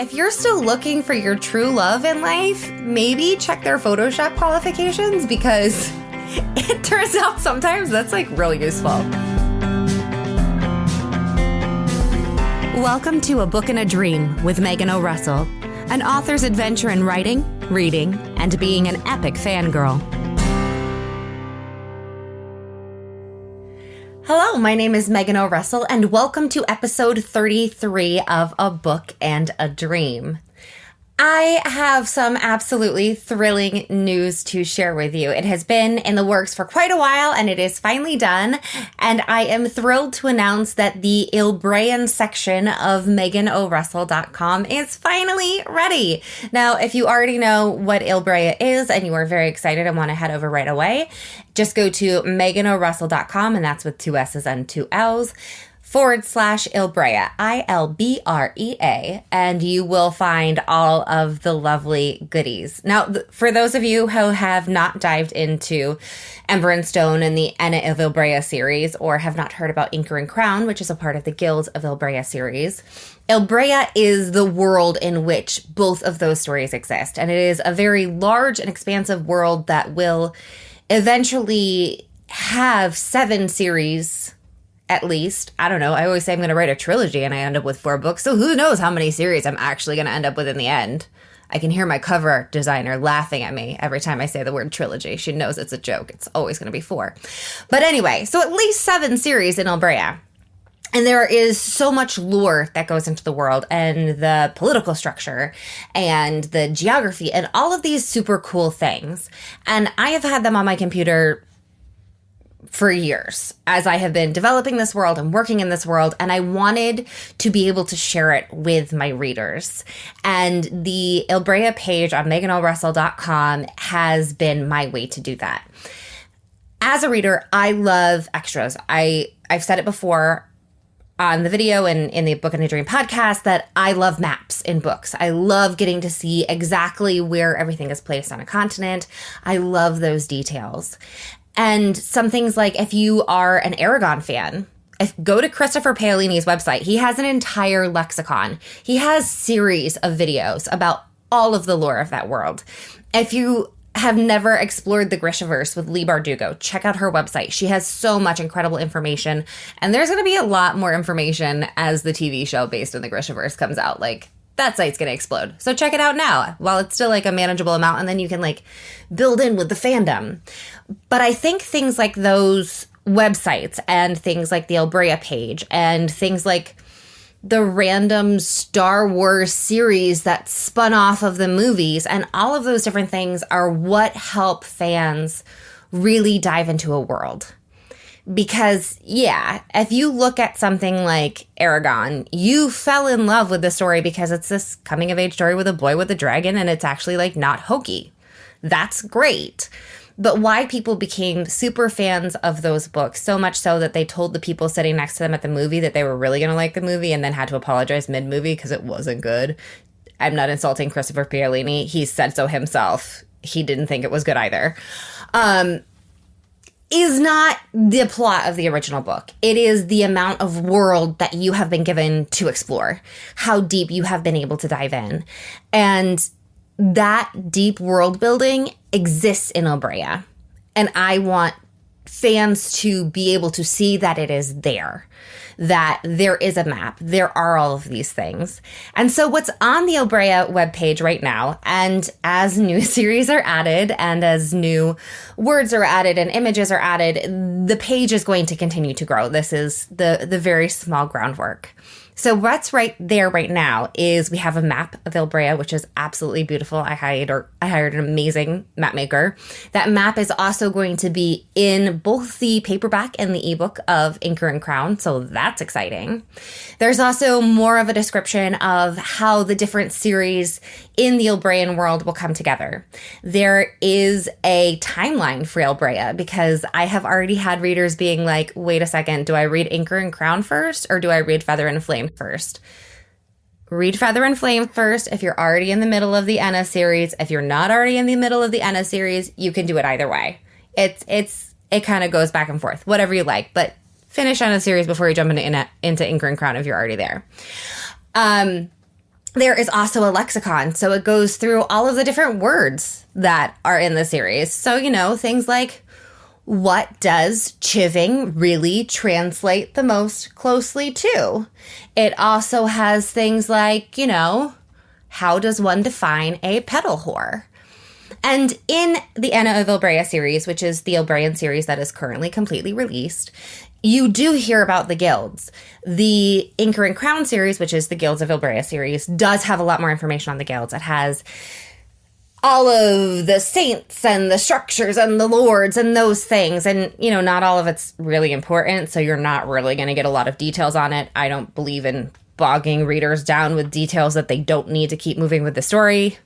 If you're still looking for your true love in life, maybe check their Photoshop qualifications because it turns out sometimes that's like really useful. Welcome to A Book and a Dream with Megan O'Russell, an author's adventure in writing, reading, and being an epic fangirl. Hello, my name is Megan O'Russell, and welcome to episode 33 of A Book and a Dream. I have some absolutely thrilling news to share with you. It has been in the works for quite a while, and it is finally done, and I am thrilled to announce that the Ilbrean section of MeganO'Russell.com is finally ready. Now, if you already know what Ilbrea is and you are very excited and want to head over right away, just go to MeganO'Russell.com, and that's with 2 S's and 2 L's. /Ilbrea, ILBREA, and you will find all of the lovely goodies. Now, for those of you who have not dived into Ember and Stone and the Ena of Ilbrea series, or have not heard about Inker and Crown, which is a part of the Guild of Ilbrea series, Ilbrea is the world in which both of those stories exist, and it is a very large and expansive world that will eventually have 7 series. At least. I don't know. I always say I'm going to write a trilogy and I end up with 4 books. So who knows how many series I'm actually going to end up with in the end. I can hear my cover art designer laughing at me every time I say the word trilogy. She knows it's a joke. It's always going to be 4. But anyway, so at least 7 series in Ilbrea. And there is so much lore that goes into the world and the political structure and the geography and all of these super cool things. And I have had them on my computer for years as I have been developing this world and working in this world, and I wanted to be able to share it with my readers. And the Ilbrea page on MeganO'Russell.com has been my way to do that. As a reader, I love extras. I've said it before on the video and in the Book and a Dream podcast that I love maps in books. I love getting to see exactly where everything is placed on a continent. I love those details. And some things like if you are an Aragon fan, go to Christopher Paolini's website. He has an entire lexicon. He has series of videos about all of the lore of that world. If you have never explored the Grishaverse with Leigh Bardugo, check out her website. She has so much incredible information. And there's going to be a lot more information as the TV show based on the Grishaverse comes out. Like, that site's going to explode. So check it out now while it's still like a manageable amount, and then you can like build in with the fandom. But I think things like those websites and things like the Ilbrea page and things like the random Star Wars series that spun off of the movies and all of those different things are what help fans really dive into a world. Because, yeah, if you look at something like Aragon, you fell in love with the story because it's this coming-of-age story with a boy with a dragon, and it's actually, like, not hokey. That's great. But why people became super fans of those books, so much so that they told the people sitting next to them at the movie that they were really going to like the movie and then had to apologize mid-movie because it wasn't good. I'm not insulting Christopher Paolini. He said so himself. He didn't think it was good either. Is not the plot of the original book. It is the amount of world that you have been given to explore, how deep you have been able to dive in. And that deep world building exists in Ilbrea. And I want fans to be able to see that it is there, that there is a map, there are all of these things. And so what's on the Ilbrea webpage right now, and as new series are added and as new words are added and images are added, the page is going to continue to grow. This is the very small groundwork. So what's right there right now is we have a map of Ilbrea, which is absolutely beautiful. I hired an amazing map maker. That map is also going to be in both the paperback and the ebook of Inker and Crown, so that's exciting. There's also more of a description of how the different series in the Ilbrean world will come together. There is a timeline for Ilbrea because I have already had readers being like, wait a second, do I read Inker and Crown first or do I read Feather and Flame first? Read Feather and Flame first if you're already in the middle of the Ena series. If you're not already in the middle of the Ena series, you can do it either way. It kind of goes back and forth, whatever you like, but finish Ena series before you jump into Inker and Crown if you're already there. there is also a lexicon. So it goes through all of the different words that are in the series. So, things like, what does chiving really translate the most closely to? It also has things like, how does one define a pedal whore? And in the Ena of Ilbrea series, which is the Ilbrean series that is currently completely released, you do hear about the guilds. The Inker and Crown series, which is the Guilds of Ilbrea series, does have a lot more information on the guilds. It has all of the saints and the structures and the lords and those things. And, not all of it's really important, so you're not really going to get a lot of details on it. I don't believe in bogging readers down with details that they don't need to keep moving with the story.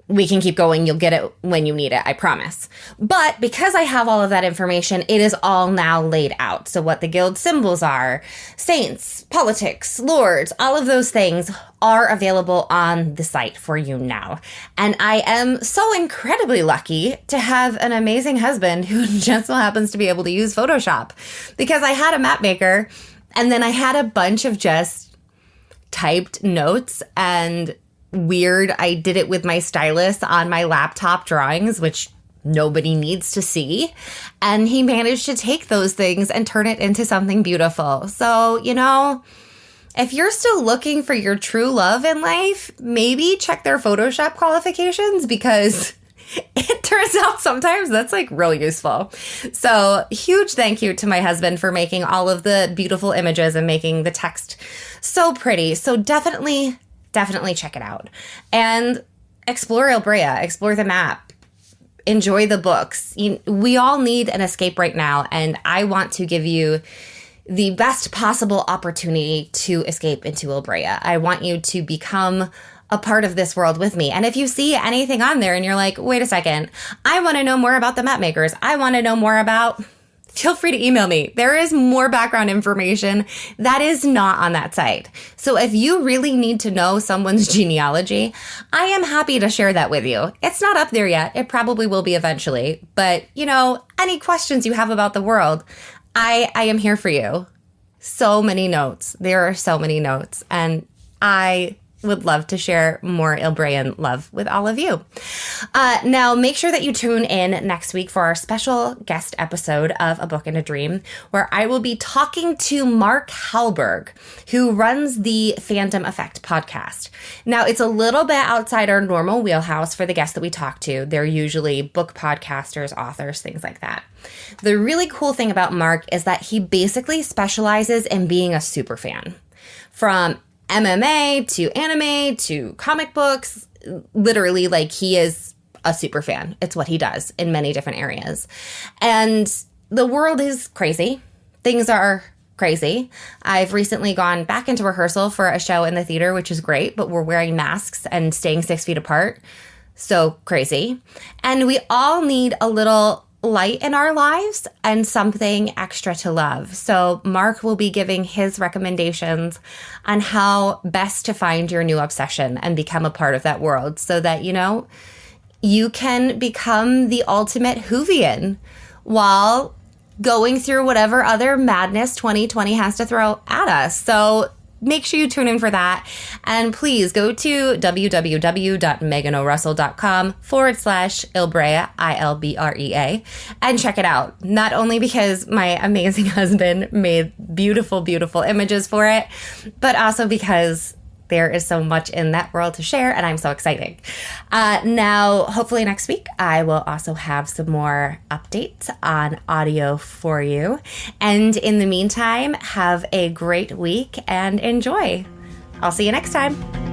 We can keep going. You'll get it when you need it, I promise. But because I have all of that information, it is all now laid out. So what the guild symbols are, saints, politics, lords, all of those things are available on the site for you now. And I am so incredibly lucky to have an amazing husband who just so happens to be able to use Photoshop, because I had a map maker and then I had a bunch of just typed notes and I did it with my stylus on my laptop drawings, which nobody needs to see. And he managed to take those things and turn it into something beautiful. So, if you're still looking for your true love in life, maybe check their Photoshop qualifications, because it turns out sometimes that's really useful. So huge thank you to my husband for making all of the beautiful images and making the text so pretty. So definitely check it out and explore Ilbrea, explore the map, enjoy the books. We all need an escape right now, and I want to give you the best possible opportunity to escape into Ilbrea. I want you to become a part of this world with me. And if you see anything on there and you're like, wait a second, I want to know more about the map makers, I want to know more about, feel free to email me. There is more background information that is not on that site. So if you really need to know someone's genealogy, I am happy to share that with you. It's not up there yet. It probably will be eventually. But, any questions you have about the world, I am here for you. So many notes. There are so many notes. And I would love to share more Ilbrean love with all of you. Now, make sure that you tune in next week for our special guest episode of A Book and a Dream, where I will be talking to Mark Halberg, who runs the Fandom Effect podcast. Now, it's a little bit outside our normal wheelhouse for the guests that we talk to. They're usually book podcasters, authors, things like that. The really cool thing about Mark is that he basically specializes in being a super fan. From MMA to anime to comic books, literally, he is a super fan. It's what he does in many different areas. And the world is crazy. Things are crazy. I've recently gone back into rehearsal for a show in the theater, which is great, but we're wearing masks and staying 6 feet apart. So crazy. And we all need a little light in our lives and something extra to love. So Mark will be giving his recommendations on how best to find your new obsession and become a part of that world so that, you can become the ultimate Whovian while going through whatever other madness 2020 has to throw at us. So make sure you tune in for that. And please go to www.meganorussell.com/Ilbrea, Ilbrea, and check it out. Not only because my amazing husband made beautiful, beautiful images for it, but also because there is so much in that world to share, and I'm so excited. Now, hopefully next week, I will also have some more updates on audio for you. And in the meantime, have a great week and enjoy. I'll see you next time.